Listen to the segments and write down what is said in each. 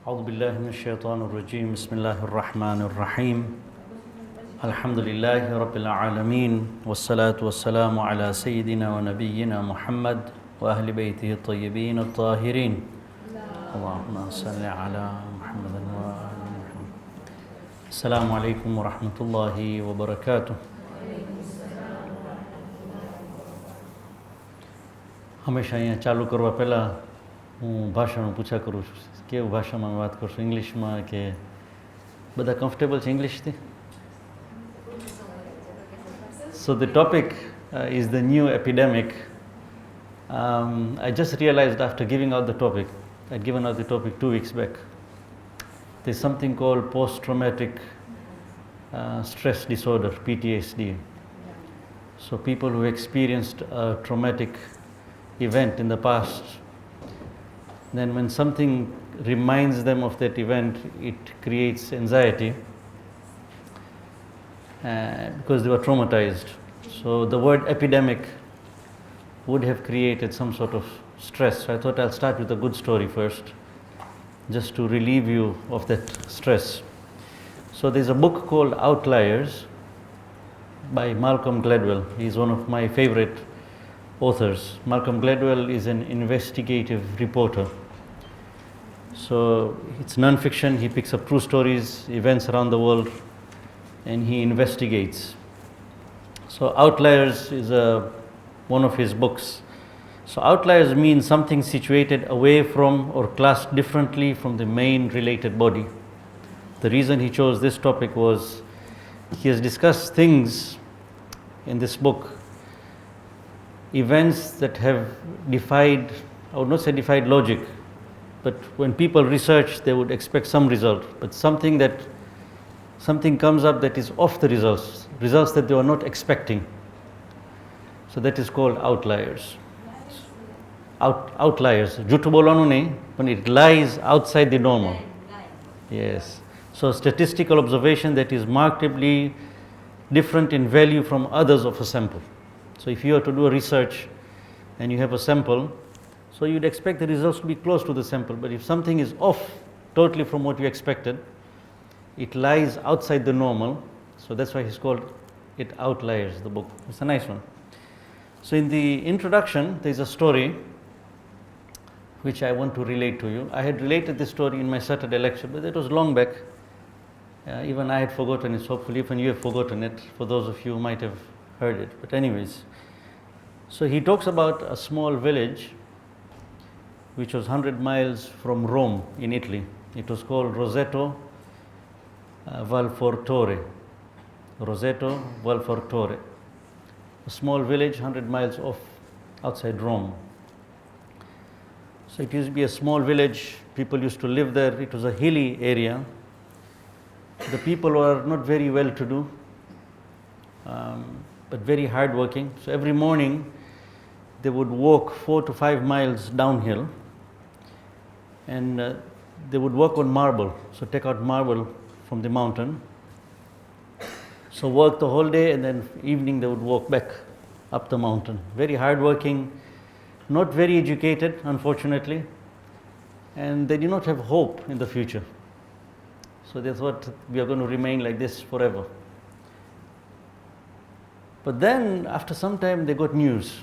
أعوذ بالله من الشيطان الرجيم بسم الله الرحمن الرحيم الحمد لله رب العالمين والصلاة والسلام على سيدنا ونبينا محمد وأهل بيته الطيبين الطاهرين اللهم صل على محمد وآل محمد. السلام عليكم ورحمة الله وبركاته. હંમેશા અહીંયા ચાલુ કરવા પહેલાં હું ભાષાનું પૂછા કરું છું કેવું ભાષામાં વાત કરશું, ઇંગ્લિશમાં કે બધા કમ્ફર્ટેબલ છે ઇંગ્લિશથી? So the topic is the new epidemic. I just realized after giving out the topic, I'd given out the topic 2 weeks back. There's something called post-traumatic stress disorder, PTSD. So people who experienced a traumatic event in the past, then when something reminds them of that event, it creates anxiety because they were traumatized. So the word epidemic would have created some sort of stress. So I thought I'll start with a good story first, just to relieve you of that stress. So there's a book called Outliers by Malcolm Gladwell. He's one of my favorite authors. Malcolm Gladwell is an investigative reporter. So it's non-fiction. He picks up true stories, events around the world, and he investigates. So Outliers is one of his books. So Outliers means something situated away from or classed differently from the main related body. The reason he chose this topic was he has discussed things in this book, events that have defied, I would not say defied logic, but when people research, they would expect some result. But something comes up that is off the results that they were not expecting. So that is called outliers. Outliers. Jhutu bolanu nahi, but it lies outside the normal. Yes. So statistical observation that is markedly different in value from others of a sample. So if you are to do a research and you have a sample, so you'd expect the results to be close to the sample. But if something is off totally from what you expected, it lies outside the normal. So that's why he's called it Outliers, the book. It's a nice one. So in the introduction, there's a story which I want to relate to you. I had related this story in my Saturday lecture, but that was long back. Even I had forgotten it, so hopefully even you have forgotten it. For those of you who might have heard it. But anyways, so he talks about a small village which was 100 miles from Rome in Italy. It was called Rosetto Valfortore. Rosetto Valfortore. A small village 100 miles off outside Rome. So it used to be a small village, people used to live there. It was a hilly area. The people were not very well to do, but very hardworking. So every morning they would walk 4 to 5 miles downhill, and they would work on marble. So take out marble from the mountain. So work the whole day, and then evening they would walk back up the mountain. Very hardworking, not very educated, unfortunately, and they did not have hope in the future. So they thought, we are going to remain like this forever. But then, after some time, they got news.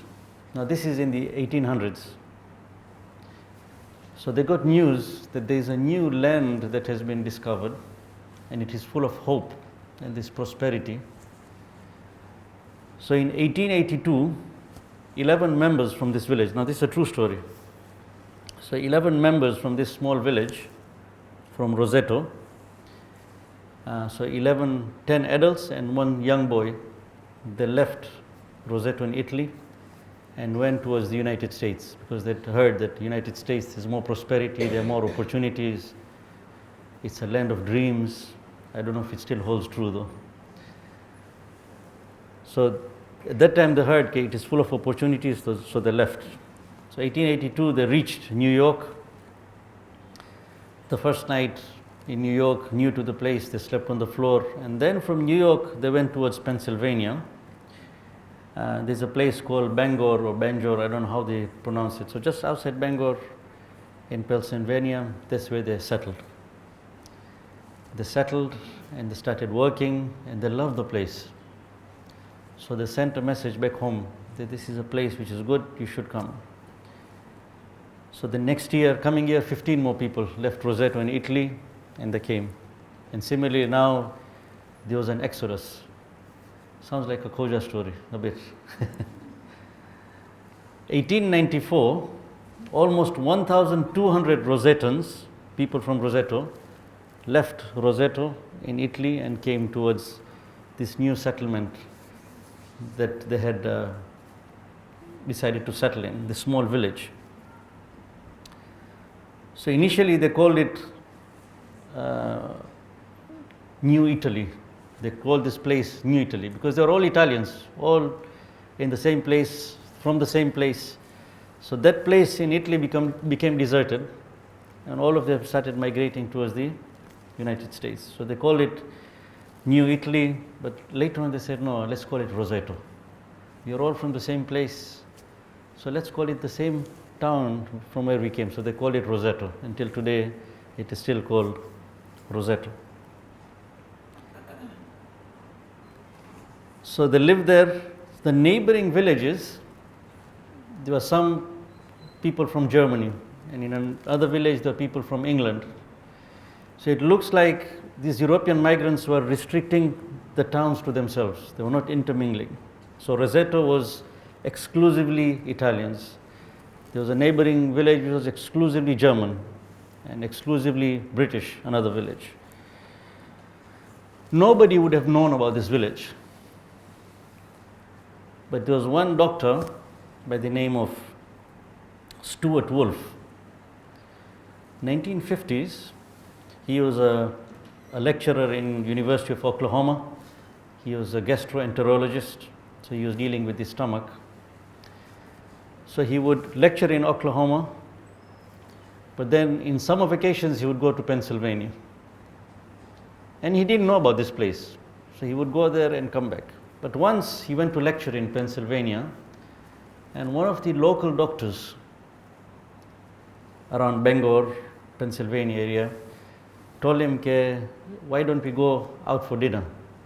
Now, this is in the 1800s. So they got news that there is a new land that has been discovered, and it is full of hope and this prosperity. So in 1882, 11 members from this village, now this is a true story. So 11 members from this small village, from Rosetto, so 10 adults and 1 young boy, they left Rosetto in Italy and went towards the United States because they heard that the United States is more prosperity, there are more opportunities, it's a land of dreams. I don't know if it still holds true though. So at that time they heard it is full of opportunities, so they left. So 1882 they reached New York. The first night in New York, new to the place, they slept on the floor, and then from New York they went towards Pennsylvania. There's a place called Bangor or Bangor, I don't know how they pronounce it. So just outside Bangor in Pennsylvania, that's where they settled. They settled and they started working and they loved the place. So they sent a message back home that this is a place which is good, you should come. So the next year, coming year, 15 more people left Rosetto in Italy and they came. And similarly now there was an exodus. Sounds like a Koja story, a bit. 1894, almost 1,200 Rosettans, people from Rosetto, left Rosetto in Italy and came towards this new settlement that they had decided to settle in, this small village. So initially they called it New Italy. They called this place New Italy because they were all Italians, all in the same place, from the same place. So that place in Italy became deserted and all of them started migrating towards the United States. So they called it New Italy, but later on they said, no, let's call it Rosetto. You're all from the same place, so let's call it the same town from where we came. So they called it Rosetto. Until today, it is still called Rosetto. So they lived there. The neighboring villages, there were some people from Germany, and in another village there were people from England. So it looks like these European migrants were restricting the towns to themselves. They were not intermingling. So Rosetto was exclusively Italians. There was a neighboring village which was exclusively German and exclusively British, another village. Nobody would have known about this village. But there was one doctor by the name of Stuart Wolf. 1950s, he was a lecturer in University of Oklahoma. He was a gastroenterologist, so he was dealing with the stomach. So he would lecture in Oklahoma, but then in summer vacations he would go to Pennsylvania. And he didn't know about this place, so he would go there and come back. But once he went to lecture in Pennsylvania, and one of the local doctors around Bangor, Pennsylvania area, told him, why don't we go out for dinner?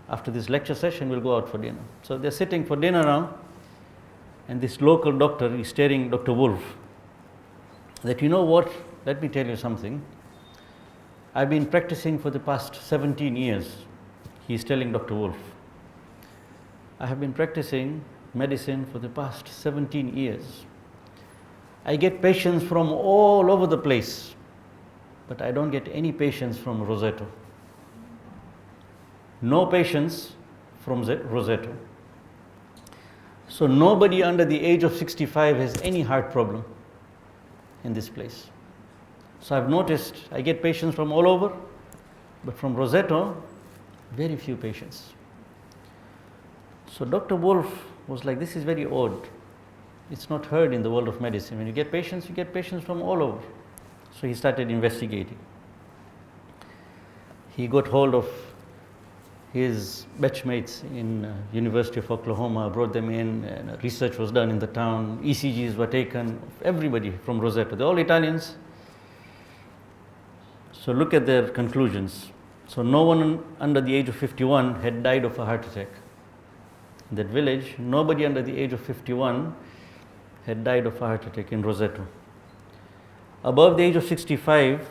After this lecture session, we'll go out for dinner. So they're sitting for dinner now, and this local doctor is telling Dr. Wolf that, you know what, let me tell you something. I've been practicing for the past 17 years. He's telling Dr. Wolf, I have been practicing medicine for the past 17 years. I get patients from all over the place, but I don't get any patients from Rosetto. No patients from Rosetto. So nobody under the age of 65 has any heart problem in this place. So I've noticed I get patients from all over, but from Rosetto, very few patients. So Dr. Wolf was like, this is very odd. It's not heard in the world of medicine. When you get patients from all over. So he started investigating. He got hold of his batchmates in University of Oklahoma, brought them in, and research was done in the town. ECGs were taken, everybody from Rosetto. They're all Italians. So look at their conclusions. So no one under the age of 51 had died of a heart attack. In that village, nobody under the age of 51 had died of a heart attack in Rosetto. Above the age of 65,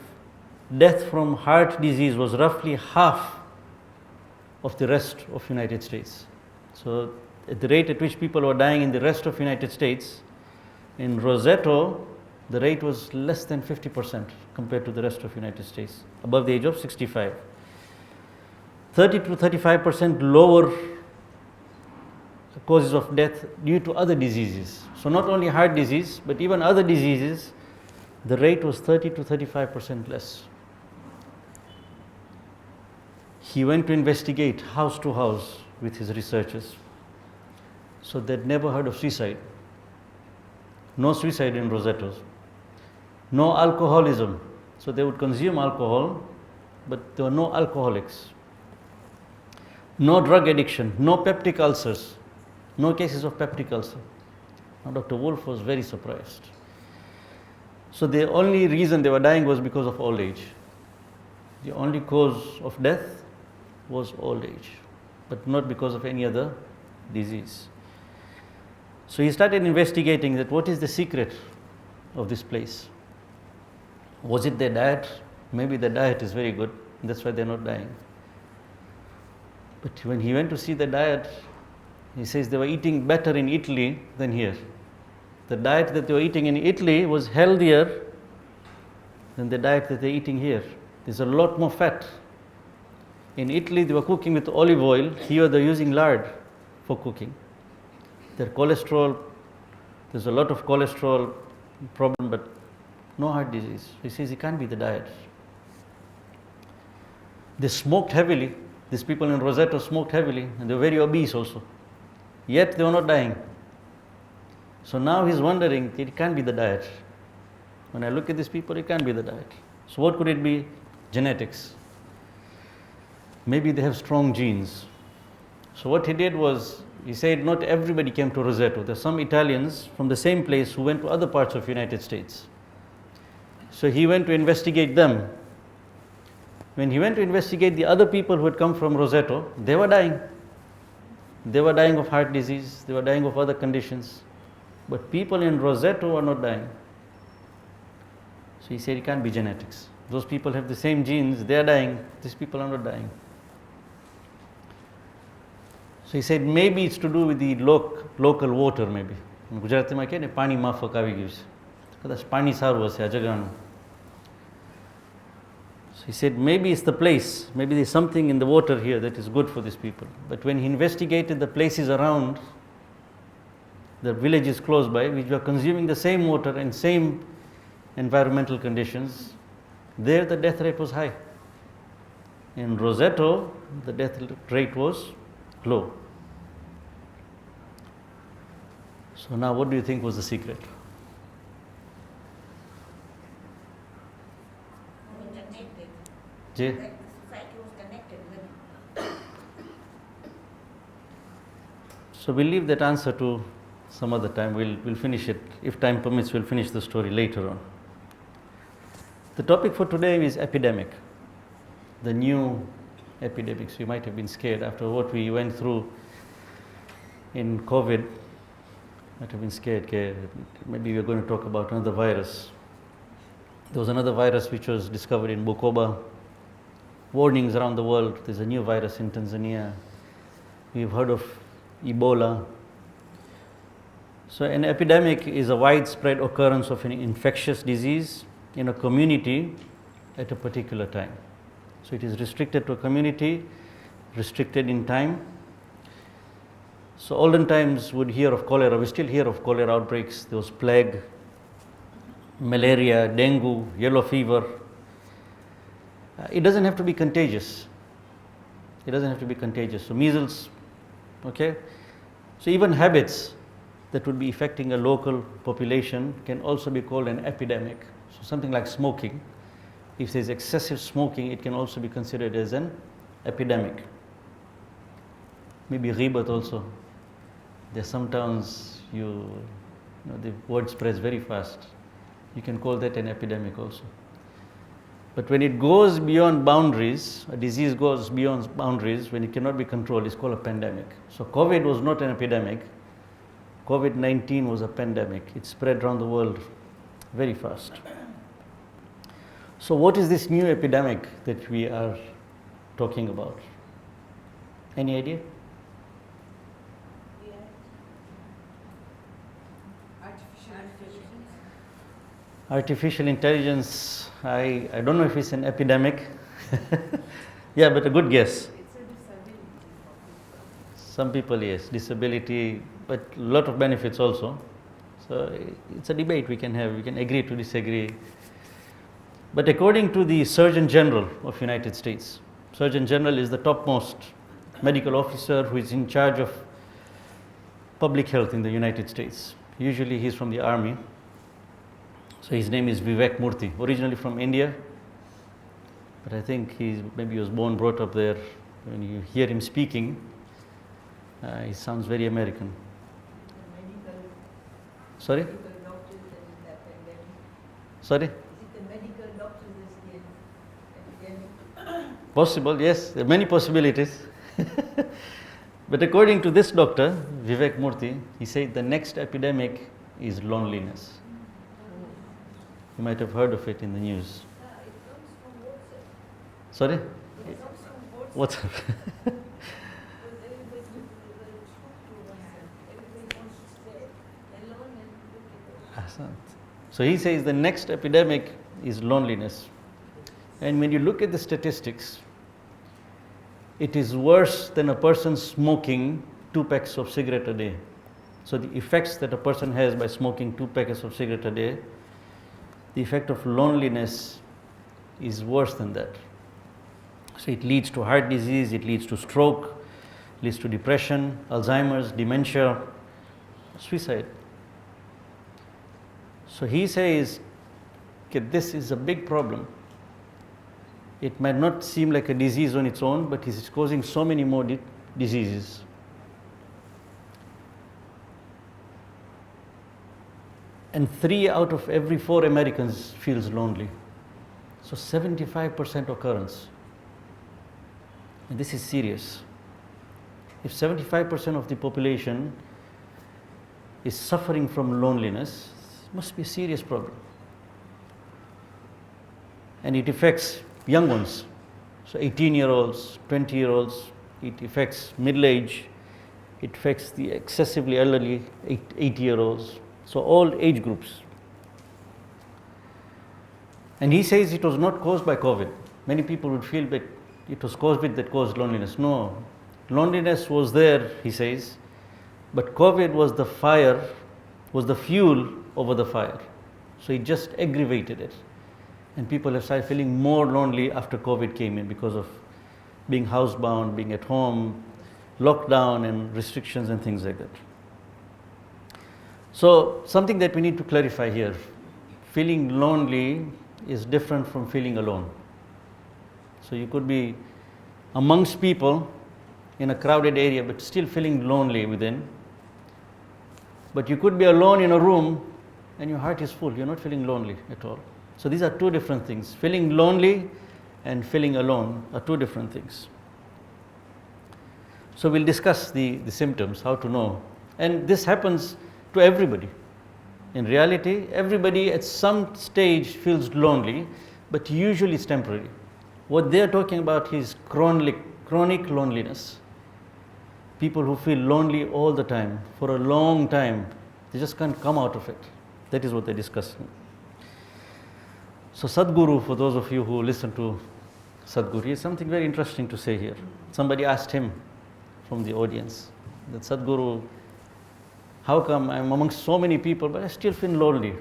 death from heart disease was roughly half of the rest of United States. So at the rate at which people were dying in the rest of United States, in Rosetto, the rate was less than 50% compared to the rest of United States, above the age of 65. 30 to 35% lower causes of death due to other diseases. So not only heart disease, but even other diseases, the rate was 30 to 35% less. He went to investigate house to house with his researchers. So they'd never heard of suicide. No suicide in Rosetto. No alcoholism. So they would consume alcohol, but there were no alcoholics. No drug addiction, no peptic ulcers, no cases of peptic ulcer. Now Dr. Wolf was very surprised. So the only reason they were dying was because of old age. The only cause of death was old age, but not because of any other disease. So he started investigating that what is the secret of this place. Was it their diet? Maybe the diet is very good, that's why they're not dying. But when he went to see the diet, he says they were eating better in Italy than here. The diet that they were eating in Italy was healthier than the diet that they're eating here. There's a lot more fat. In Italy, they were cooking with olive oil. Here, they're using lard for cooking. Their cholesterol, there's a lot of cholesterol problem, but no heart disease. He says it can't be the diet. They smoked heavily. These people in Rosetto smoked heavily, and they were very obese also. Yet they were not dying. So now he's wondering, it can't be the diet. When I look at these people, it can't be the diet. So what could it be? Genetics. Maybe they have strong genes. So what he did was, he said not everybody came to Rosetto. There are some Italians from the same place who went to other parts of the United States. So he went to investigate them. When he went to investigate the other people who had come from Rosetto, they were dying. They were dying of heart disease, they were dying of other conditions. But people in Rosetto are not dying. So he said it can't be genetics. Those people have the same genes, they are dying, these people are not dying. So he said maybe it's to do with the local water maybe. ગુજરાતીમાં કહે ને પાણી માફક આવી ગયું છે. કદાચ પાણી સારું હશે આ જગાનું. So he said maybe it's the place, maybe there's something in the water here that is good for these people. But when he investigated the places around, the villages close by, which were consuming the same water and same environmental conditions, there the death rate was high. In Rosetto, the death rate was low. So now what do you think was the secret? The society was connected with. So we'll leave that answer to some other time. We'll finish it. If time permits, we'll finish the story later on. The topic for today is epidemic. The new epidemics. You might have been scared after what we went through in COVID. Might have been scared. Okay, maybe we're going to talk about another virus. There was another virus which was discovered in Bukoba. Warnings around the world. There's a new virus in Tanzania. We've heard of Ebola. So an epidemic is a widespread occurrence of an infectious disease in a community at a particular time. So it is restricted to a community, restricted in time. So olden times would hear of cholera. We still hear of cholera outbreaks. There was plague, malaria, dengue, yellow fever. It doesn't have to be contagious. It doesn't have to be contagious. So measles, okay. So even habits that would be affecting a local population can also be called an epidemic. So something like smoking, if there's excessive smoking, it can also be considered as an epidemic. Maybe ribat also. There's some towns you know the word spreads very fast. You can call that an epidemic also. But when it goes beyond boundaries, a disease goes beyond boundaries, when it cannot be controlled, it's called a pandemic. So COVID was not an epidemic. COVID-19 was a pandemic. It spread around the world very fast. So what is this new epidemic that we are talking about? Any idea? Artificial intelligence, I don't know if it's an epidemic. Yeah, but a good guess. It's a disability for people. Some people, yes, disability, but a lot of benefits also. So it's a debate we can have. We can agree to disagree. But according to the Surgeon General of United States, Surgeon General is the topmost medical officer who is in charge of public health in the United States. Usually he's from the army. So his name is Vivek Murthy, originally from India, but I think he was born, brought up there. When you hear him speaking, he sounds very American. The medical Sorry? doctors that is the pandemic. Sorry? Is it the medical doctors that's the epidemic? Possible, yes, there are many possibilities. But according to this doctor, Vivek Murthy, he said the next epidemic is loneliness. You might have heard of it in the news. It comes from WhatsApp. Sorry? It comes from WhatsApp. What's up? Because everybody will talk to WhatsApp. Everybody wants to stay alone and look at Ahsant. So he says the next epidemic is loneliness. And when you look at the statistics, it is worse than a person smoking 2 packs of cigarette a day. So the effects that a person has by smoking 2 packets of cigarette a day, the effect of loneliness is worse than that. So it leads to heart disease, it leads to stroke, leads to depression, Alzheimer's, dementia, suicide. So he says, okay, this is a big problem. It might not seem like a disease on its own, but it's causing so many more diseases. And 3 out of every 4 Americans feels lonely. So 75% occurrence. And this is serious. If 75% of the population is suffering from loneliness, it must be a serious problem. And it affects young ones. So 18-year-olds, 20-year-olds, it affects middle age, it affects the excessively elderly, 80-year-olds. So all age groups. And he says it was not caused by COVID. Many people would feel that it was COVID that caused loneliness. No, loneliness was there, he says, but COVID was the fire, was the fuel over the fire. So it just aggravated it. And people have started feeling more lonely after COVID came in because of being housebound, being at home, lockdown and restrictions and things like that. So something that we need to clarify here, feeling lonely is different from feeling alone. So you could be amongst people in a crowded area but still feeling lonely within. But you could be alone in a room and your heart is full, you're not feeling lonely at all. So these are 2 different things. Feeling lonely and feeling alone are 2 different things. So we'll discuss the symptoms, how to know. And this happens to everybody. In reality, everybody at some stage feels lonely, but usually it's temporary. What they're talking about is chronic loneliness. People who feel lonely all the time, for a long time, they just can't come out of it. That is what they're discussing. So Sadhguru, for those of you who listen to Sadhguru, he has something very interesting to say here. Somebody asked him from the audience that Sadhguru, how come I'm amongst so many people but I still feel lonely?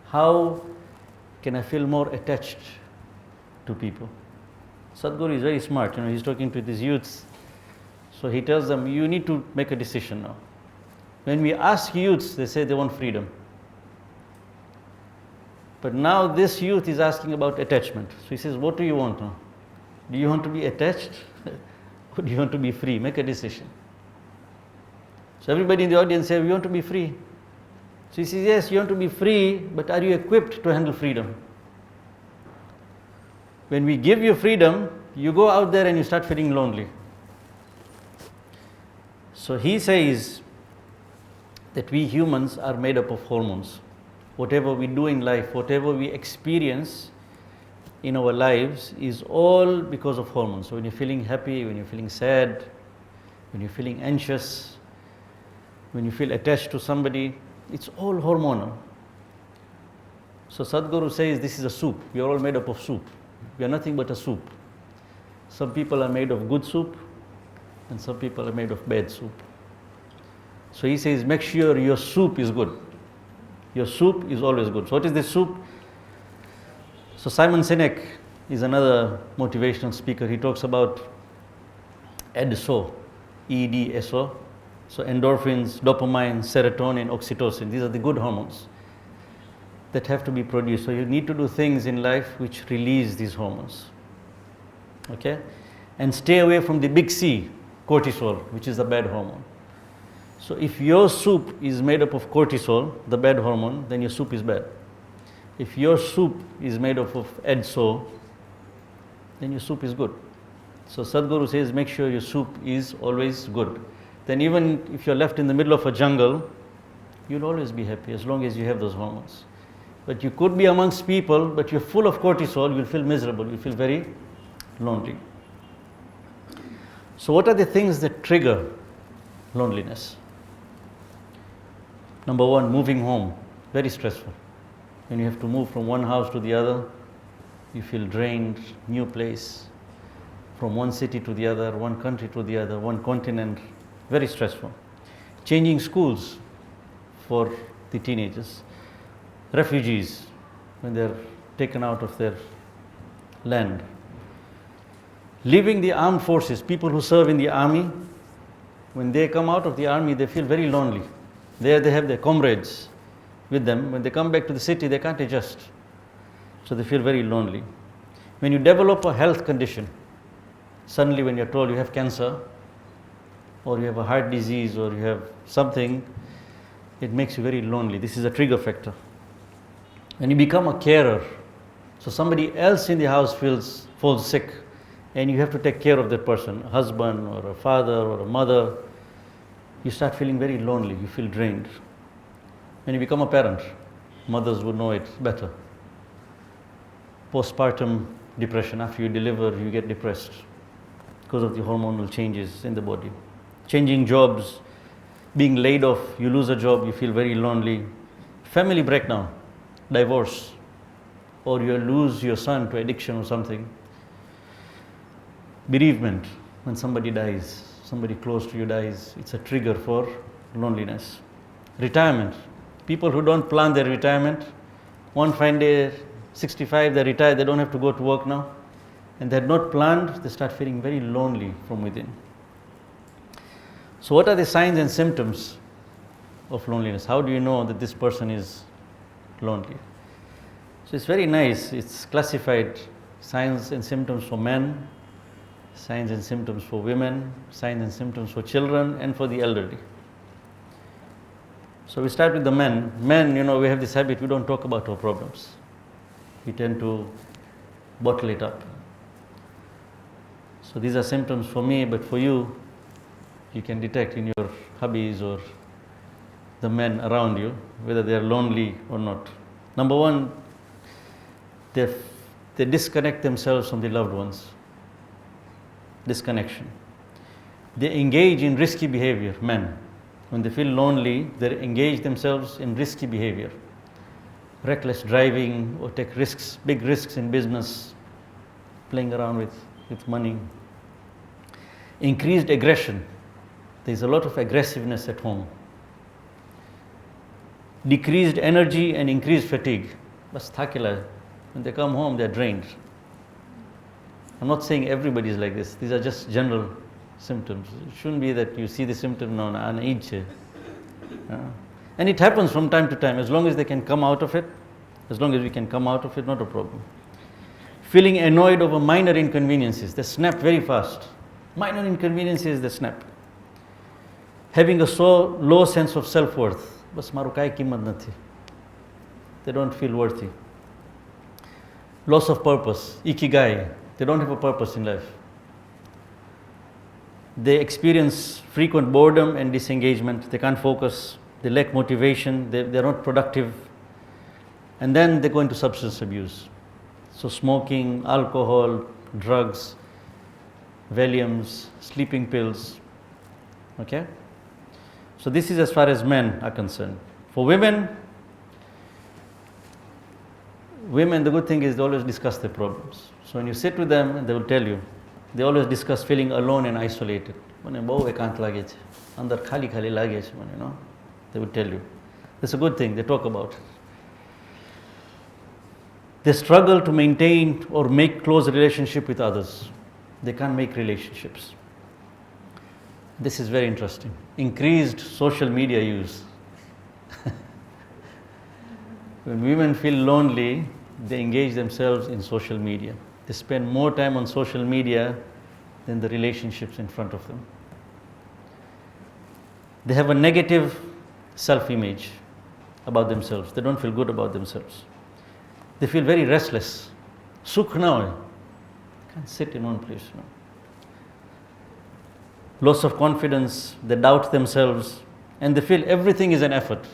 How can I feel more attached to people? Sadhguru is very smart, he's talking to these youths. So he tells them, you need to make a decision now. When we ask youths, they say they want freedom. But now this youth is asking about attachment. So he says, what do you want now? Do you want to be attached or do you want to be free? Make a decision. So everybody in the audience says, we want to be free. So he says, yes, you want to be free, but are you equipped to handle freedom? When we give you freedom, you go out there and you start feeling lonely. So he says that we humans are made up of hormones. Whatever we do in life, whatever we experience in our lives is all because of hormones. So when you're feeling happy, when you're feeling sad, when you're feeling anxious, when you feel attached to somebody, it's all hormonal. So Sadhguru says this is a soup. We are all made up of soup. We are nothing but a soup. Some people are made of good soup and some people are made of bad soup. So he says, make sure your soup is good. Your soup is always good. So what is this soup? So Simon Sinek is another motivational speaker. He talks about EDSO, E-D-S-O. So endorphins, dopamine, serotonin, oxytocin. These are the good hormones that have to be produced. So you need to do things in life which release these hormones. Okay? And stay away from the big C, cortisol, which is the bad hormone. So if your soup is made up of cortisol, the bad hormone, then your soup is bad. If your soup is made up of EDSO, then your soup is good. So Sadhguru says, make sure your soup is always good. Then even if you're left in the middle of a jungle, you'll always be happy as long as you have those hormones. But you could be amongst people, but you're full of cortisol, you'll feel miserable, you'll feel very lonely. So what are the things that trigger loneliness? Number one, moving home, very stressful. When you have to move from one house to the other, you feel drained, new place, from one city to the other, one country to the other, one continent, very stressful. Changing schools for the teenagers, refugees when they're taken out of their land. Leaving the armed forces, people who serve in the army, when they come out of the army, they feel very lonely. There they have their comrades with them. When they come back to the city, they can't adjust. So they feel very lonely. When you develop a health condition, suddenly when you're told you have cancer, or you have a heart disease, or you have something, it makes you very lonely. This is a trigger factor. When you become a carer, so somebody else in the house falls sick, and you have to take care of that person, a husband or a father or a mother, you start feeling very lonely, you feel drained. When you become a parent, mothers would know it better. Postpartum depression, after you deliver, you get depressed because of the hormonal changes in the body. Changing jobs, being laid off, you lose a job, you feel very lonely. Family breakdown, divorce, or you lose your son to addiction or something. Bereavement, when somebody dies, somebody close to you dies, it's a trigger for loneliness. Retirement, people who don't plan their retirement, one fine day, 65, they retire, they don't have to go to work now, and they're not planned, they start feeling very lonely from within. So what are the signs and symptoms of loneliness? How do you know that this person is lonely? So it's very nice, it's classified signs and symptoms for men, signs and symptoms for women, signs and symptoms for children, and for the elderly. So we start with the men. Men, we have this habit, we don't talk about our problems. We tend to bottle it up. So these are symptoms for me, but for you, you can detect in your hubbies or the men around you whether they are lonely or not. Number one, they disconnect themselves from the loved ones. Disconnection. They engage in risky behavior, men. When they feel lonely, they engage themselves in risky behavior. Reckless driving, or take risks, big risks in business, playing around with money. Increased aggression. There's a lot of aggressiveness at home. Decreased energy and increased fatigue. Bas thakila. When they come home, they're drained. I'm not saying everybody is like this. These are just general symptoms. It shouldn't be that you see the symptom now on each. And it happens from time to time. As long as they can come out of it, as long as we can come out of it, not a problem. Feeling annoyed over minor inconveniences. They snap very fast. Minor inconveniences, they snap. Having a so low sense of self-worth. Bas maru kai kimmat nathi. They don't feel worthy. Loss of purpose. Ikigai. They don't have a purpose in life. They experience frequent boredom and disengagement. They can't focus. They lack motivation. They're not productive. And then they go into substance abuse. So smoking, alcohol, drugs, Valiums, sleeping pills. Okay? So this is as far as men are concerned. For women, the good thing is they always discuss their problems. So when you sit with them, they will tell you. They always discuss feeling alone and isolated. They will tell you. That's a good thing, they talk about it. They struggle to maintain or make close relationship with others. They can't make relationships. This is very interesting. Increased social media use. When women feel lonely, they engage themselves in social media. They spend more time on social media than the relationships in front of them. They have a negative self-image about themselves. They don't feel good about themselves. They feel very restless. Sukh na hoy. Can't sit in one place. Loss of confidence, they doubt themselves, and they feel everything is an effort.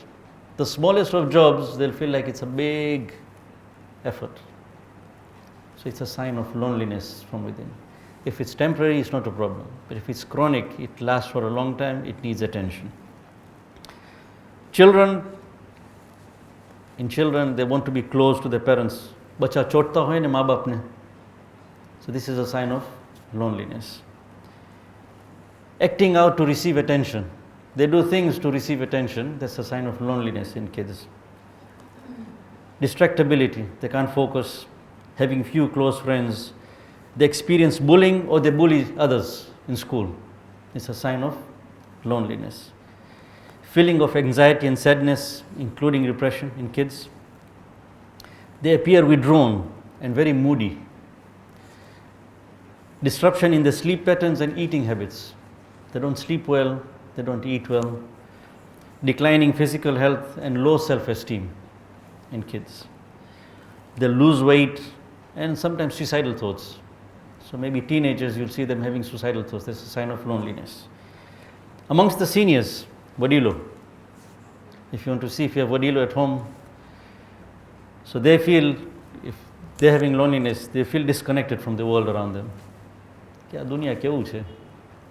The smallest of jobs, they'll feel like it's a big effort. So it's a sign of loneliness from within. If it's temporary, it's not a problem. But if it's chronic, it lasts for a long time, it needs attention. In children, they want to be close to their parents. Bacha chotta hoye ne maa baap ne. So this is a sign of loneliness. Acting out to receive attention. They do things to receive attention. That's a sign of loneliness in kids. Distractibility. They can't focus. Having few close friends. They experience bullying or they bully others in school. It's a sign of loneliness. Feeling of anxiety and sadness, including depression in kids. They appear withdrawn and very moody. Disruption in the sleep patterns and eating habits. They don't sleep well, they don't eat well. Declining physical health and low self-esteem in kids. They lose weight and sometimes suicidal thoughts. So maybe teenagers, you'll see them having suicidal thoughts. That's a sign of loneliness. Amongst the seniors, Vadilo. If you want to see if you have Vadilo at home, so they feel, if they're having loneliness, they feel disconnected from the world around them. Kya duniya kevu chhe?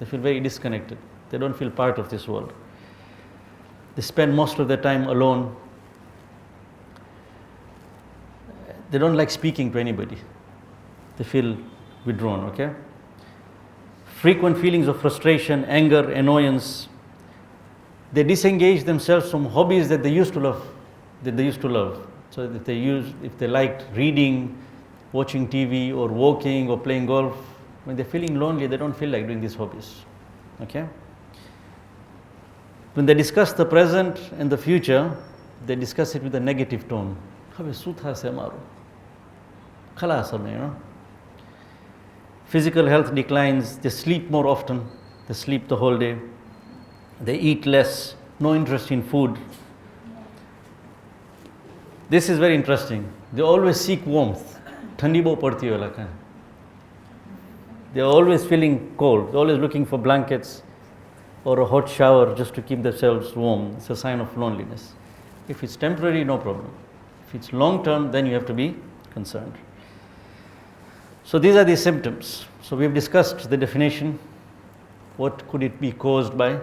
They feel very disconnected. They don't feel part of this world. They spend most of their time alone. They don't like speaking to anybody. They feel withdrawn, okay? Frequent feelings of frustration, anger, annoyance. They disengage themselves from hobbies that they used to love. So if they liked reading, watching TV, or walking, or playing golf, when they're feeling lonely, they don't feel like doing these hobbies. Okay? When they discuss the present and the future, they discuss it with a negative tone. Physical health declines, they sleep more often, they sleep the whole day, they eat less, no interest in food. This is very interesting. They always seek warmth. Thandi bahut padti hai wala. They are always feeling cold, they're always looking for blankets or a hot shower just to keep themselves warm. It's a sign of loneliness. If it's temporary, no problem. If it's long term, then you have to be concerned. So these are the symptoms. So we've discussed the definition. What could it be caused by?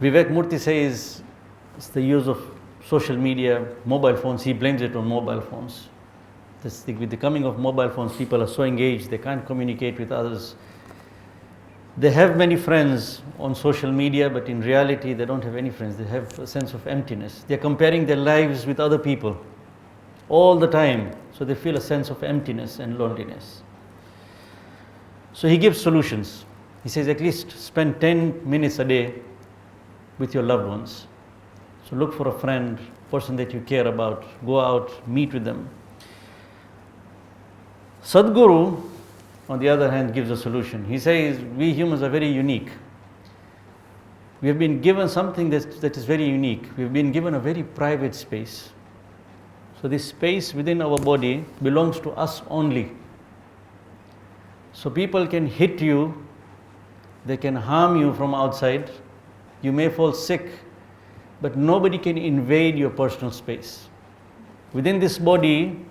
Vivek Murthy says it's the use of social media, mobile phones. He blames it on mobile phones. With the coming of mobile phones, people are so engaged, they can't communicate with others. They have many friends on social media, but in reality, they don't have any friends. They have a sense of emptiness. They're comparing their lives with other people all the time. So they feel a sense of emptiness and loneliness. So he gives solutions. He says at least spend 10 minutes a day with your loved ones. So look for a friend, person that you care about. Go out, meet with them. Sadhguru, on the other hand, gives a solution. He says we humans are very unique. We have been given something that is very unique. We have been given a very private space. So this space within our body belongs to us only. So people can hit you, they can harm you from outside, you may fall sick, but nobody can invade your personal space. Within this body,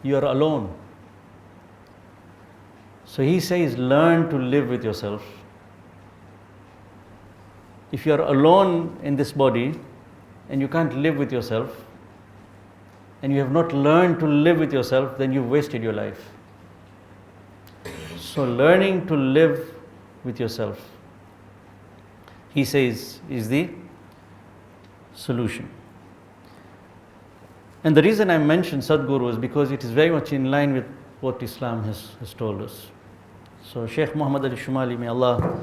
you are alone. So he says, learn to live with yourself. If you are alone in this body and you can't live with yourself, and you have not learned to live with yourself, then you've wasted your life. So learning to live with yourself, he says, is the solution. And the reason I mentioned Sadhguru is because it is very much in line with what Islam has told us. So Sheikh Muhammad Ali Shumali, may Allah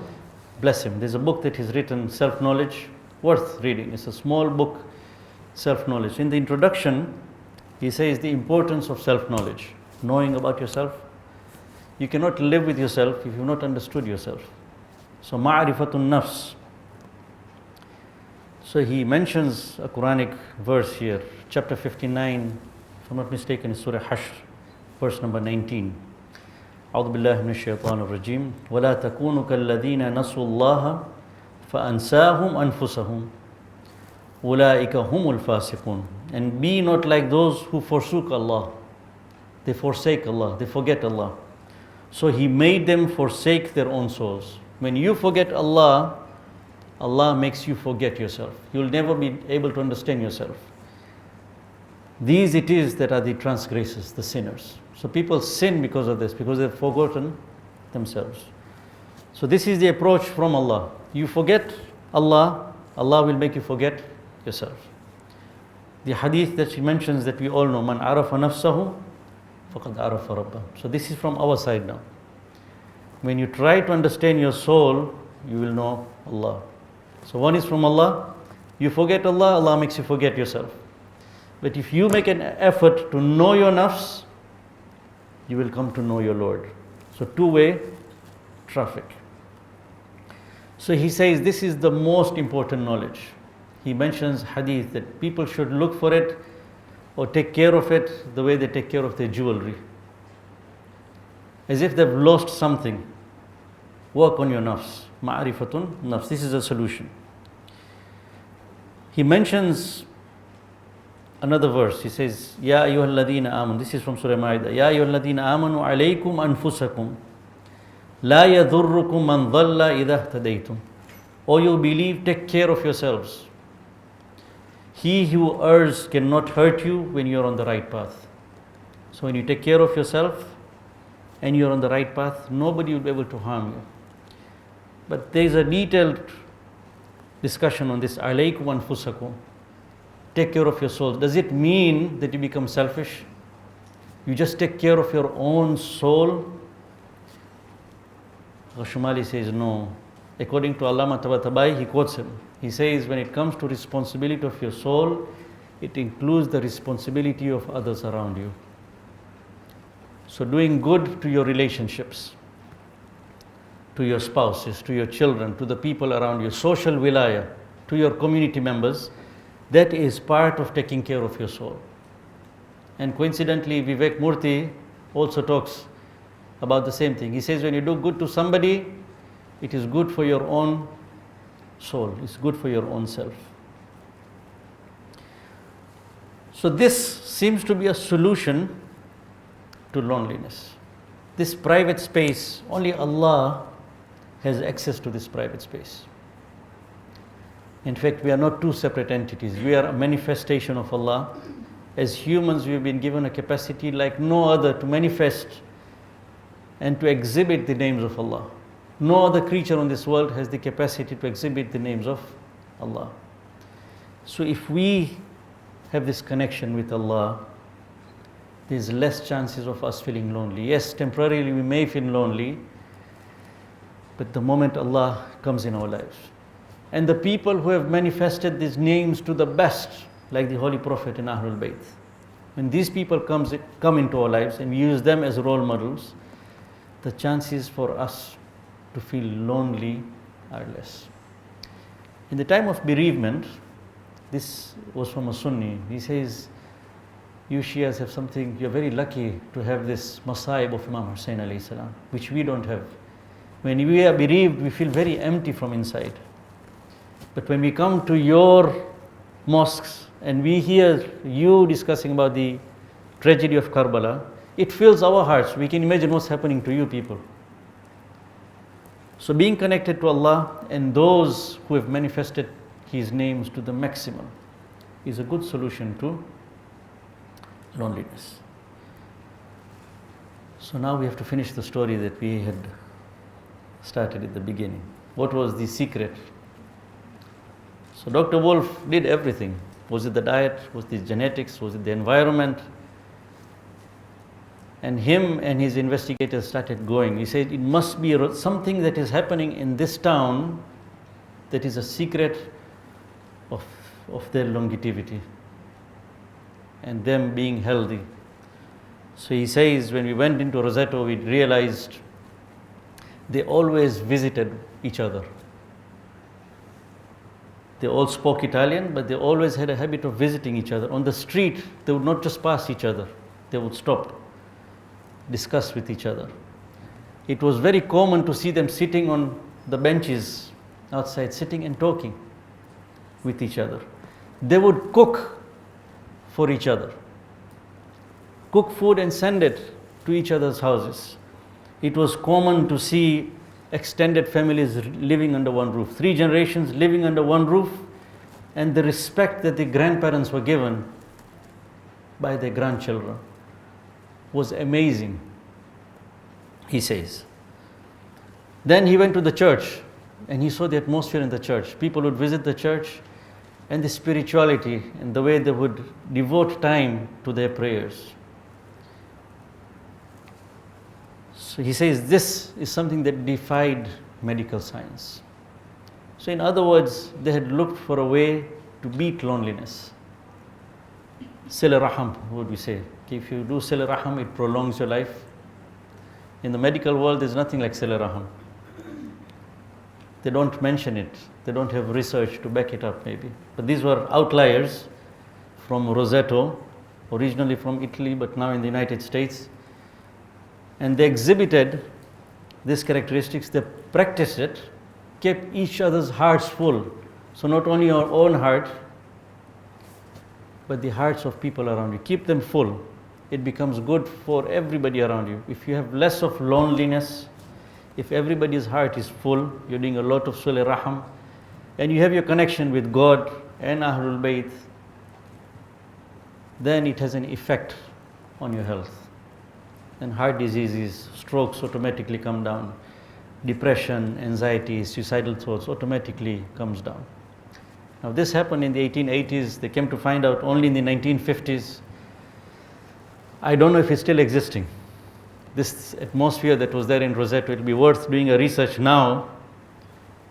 bless him. There's a book that he's written, Self-Knowledge, worth reading. It's a small book, Self-Knowledge. In the introduction, he says the importance of self-knowledge, knowing about yourself. You cannot live with yourself if you've not understood yourself. So ma'rifatun nafs. So he mentions a Quranic verse here, chapter 59, if I'm not mistaken, is Surah Hashr. verse number 19. أعوذ بالله من الشيطان الرجيم ولا تكونوا كالذين نسوا الله فأنساهم أنفسهم أولئك هم الفاسقون. And be not like those who forsook Allah. They forsake Allah, they forget Allah. So He made them forsake their own souls. When you forget Allah, Allah makes you forget yourself. You'll never be able to understand yourself. These it is that are the transgressors, the sinners. So people sin because of this, because they've forgotten themselves. So this is the approach from Allah. You forget Allah, Allah will make you forget yourself. The hadith that she mentions that we all know, Man arafa nafsahu, faqad arafa rabbah. So this is from our side now. When you try to understand your soul, you will know Allah. So one is from Allah. You forget Allah, Allah makes you forget yourself. But if you make an effort to know your nafs, you will come to know your Lord. So two-way traffic. So he says this is the most important knowledge. He mentions hadith that people should look for it or take care of it the way they take care of their jewelry. As if they've lost something. Work on your nafs. Ma'rifatun nafs. This is a solution. He mentions another verse. He says, Ya ayyuhalladhina amanu. This is from Surah Ma'idah. Ya ayyuhalladhina amanu alaykum anfusakum. La yadhurrukum man dhalla idha tadaytum. O you believe, take care of yourselves. He who errs cannot hurt you when you are on the right path. So when you take care of yourself and you are on the right path, nobody will be able to harm you. But there is a detailed discussion on this. Alaykum anfusakum. Take care of your soul. Does it mean that you become selfish? You just take care of your own soul? Shumali says no. According to Allama Tabatabai, he quotes him. He says when it comes to responsibility of your soul, it includes the responsibility of others around you. So doing good to your relationships, to your spouses, to your children, to the people around you, social wilaya, to your community members, that is part of taking care of your soul. And coincidentally, Vivek Murthy also talks about the same thing. He says when you do good to somebody, it is good for your own soul. It's good for your own self. So this seems to be a solution to loneliness. This private space, only Allah has access to this private space. In fact, we are not two separate entities. We are a manifestation of Allah. As humans, we have been given a capacity like no other to manifest and to exhibit the names of Allah. No other creature on this world has the capacity to exhibit the names of Allah. So if we have this connection with Allah, there's less chances of us feeling lonely. Yes, temporarily we may feel lonely, but the moment Allah comes in our lives, and the people who have manifested these names to the best, like the Holy Prophet and Ahlul Bayt, when these people come into our lives and we use them as role models, the chances for us to feel lonely are less. In the time of bereavement, this was from a Sunni. He says, you Shias have something, you're very lucky to have this Masaib of Imam Hussain alayhi salam, which we don't have. When we are bereaved, we feel very empty from inside. But when we come to your mosques and we hear you discussing about the tragedy of Karbala, it fills our hearts. We can imagine what's happening to you people. So being connected to Allah and those who have manifested His names to the maximum is a good solution to loneliness. So now we have to finish the story that we had started at the beginning. What was the secret? So Dr. Wolf did everything. Was it the diet? Was it the genetics? Was it the environment? And him and his investigators started going. He said, it must be something that is happening in this town that is a secret of their longevity and them being healthy. So he says, when we went into Rosetto, we realized they always visited each other. They all spoke Italian, but they always had a habit of visiting each other. On the street, they would not just pass each other. They would stop. discuss with each other. It was very common to see them sitting on the benches outside, sitting and talking with each other. They would cook for each other, cook food and send it to each other's houses. It was common to see extended families living under one roof, 3 generations living under one roof, and the respect that the grandparents were given by their grandchildren was amazing, he says. Then he went to the church and he saw the atmosphere in the church. People would visit the church and the spirituality and the way they would devote time to their prayers. So he says this is something that defied medical science. So in other words, they had looked for a way to beat loneliness. Sila Raham, would we say. If you do Sila Raham, it prolongs your life. In the medical world, there's nothing like Sila Raham. They don't mention it. They don't have research to back it up, maybe. But these were outliers from Rosetto, originally from Italy, but now in the United States. And they exhibited these characteristics. They practiced it, kept each other's hearts full. So not only your own heart, but the hearts of people around you. Keep them full. It becomes good for everybody around you. If you have less of loneliness, if everybody's heart is full, you're doing a lot of Sula Raham, and you have your connection with God and Ahlul Bayt, then it has an effect on your health. And heart diseases, strokes automatically come down. Depression, anxiety, suicidal thoughts automatically comes down. Now this happened in the 1880s. They came to find out only in the 1950s. I don't know if it's still existing. This atmosphere that was there in Rosetto, it will be worth doing a research now.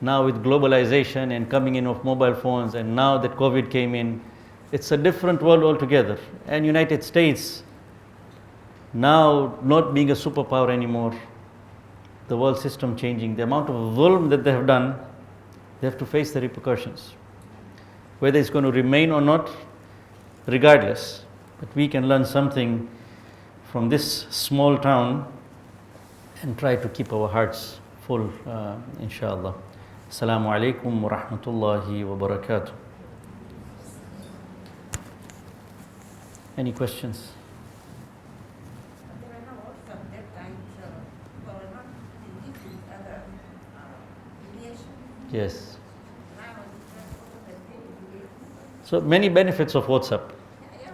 Now with globalization and coming in of mobile phones, and now that COVID came in, it's a different world altogether. And United States, now not being a superpower anymore, the world system changing, the amount of zulm that they have done, they have to face the repercussions. Whether it's going to remain or not, regardless. But we can learn something from this small town and try to keep our hearts full, inshallah. Assalamu alaikum wa rahmatullahi wa barakatuh. Any questions? There are now also at that time, people were not linked with other relations. Yes. Now it's just that they relate. So many benefits of WhatsApp. Yeah,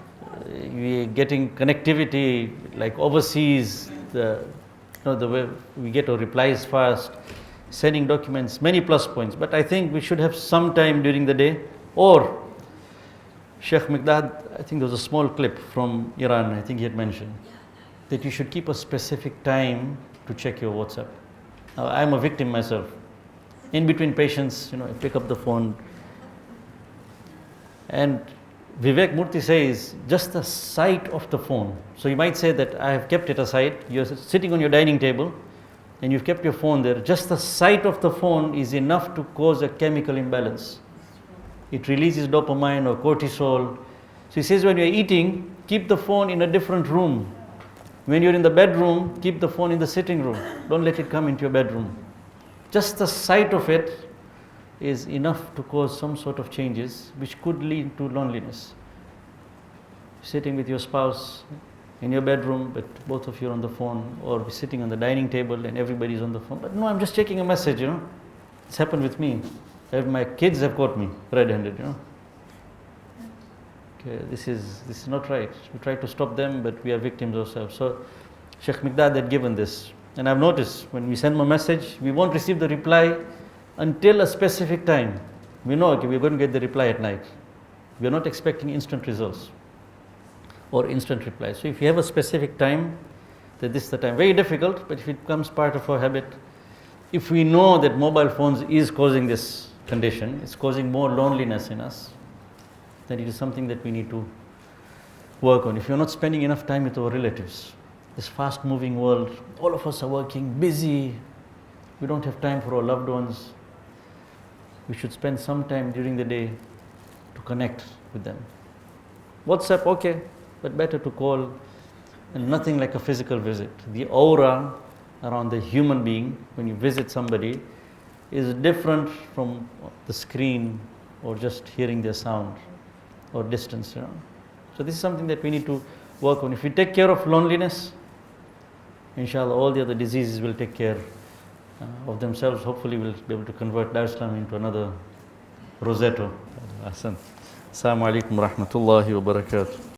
We getting connectivity like overseas, the way we get our replies fast, sending documents, many plus points. But I think we should have some time during the day. Or Sheikh Miqdad, I think there was a small clip from Iran, I think he had mentioned, that you should keep a specific time to check your WhatsApp. Now, I'm a victim myself. In between patients, I pick up the phone. And Vivek Murthy says, just the sight of the phone. So you might say that I have kept it aside. You're sitting on your dining table and you've kept your phone there. Just the sight of the phone is enough to cause a chemical imbalance. It releases dopamine or cortisol. So he says when you're eating, keep the phone in a different room. When you're in the bedroom, keep the phone in the sitting room. Don't let it come into your bedroom. Just the sight of it is enough to cause some sort of changes which could lead to loneliness. Sitting with your spouse in your bedroom, but both of you are on the phone, or sitting on the dining table and everybody's on the phone. But no, I'm just checking a message, It's happened with me. My kids have caught me red-handed, Okay, this is not right. We try to stop them, but we are victims ourselves. So Sheikh Miqdad had given this. And I've noticed when we send them a message, we won't receive the reply until a specific time. We know, okay, we're going to get the reply at night. We're not expecting instant results or instant replies. So if you have a specific time, that this is the time. Very difficult, but if it becomes part of our habit, if we know that mobile phones is causing this condition, it's causing more loneliness in us, then it is something that we need to work on. If you're not spending enough time with our relatives, this fast-moving world, all of us are working, busy, we don't have time for our loved ones. We should spend some time during the day to connect with them. WhatsApp, okay, but better to call And nothing like a physical visit. The aura around the human being when you visit somebody is different from the screen or just hearing their sound or distance. So this is something that we need to work on. If we take care of loneliness, inshallah, all the other diseases will take care of themselves. Hopefully, we'll be able to convert Dar es Salaam into another Rosetto. Assalamu alaikum wa rahmatullahi wa barakatuh.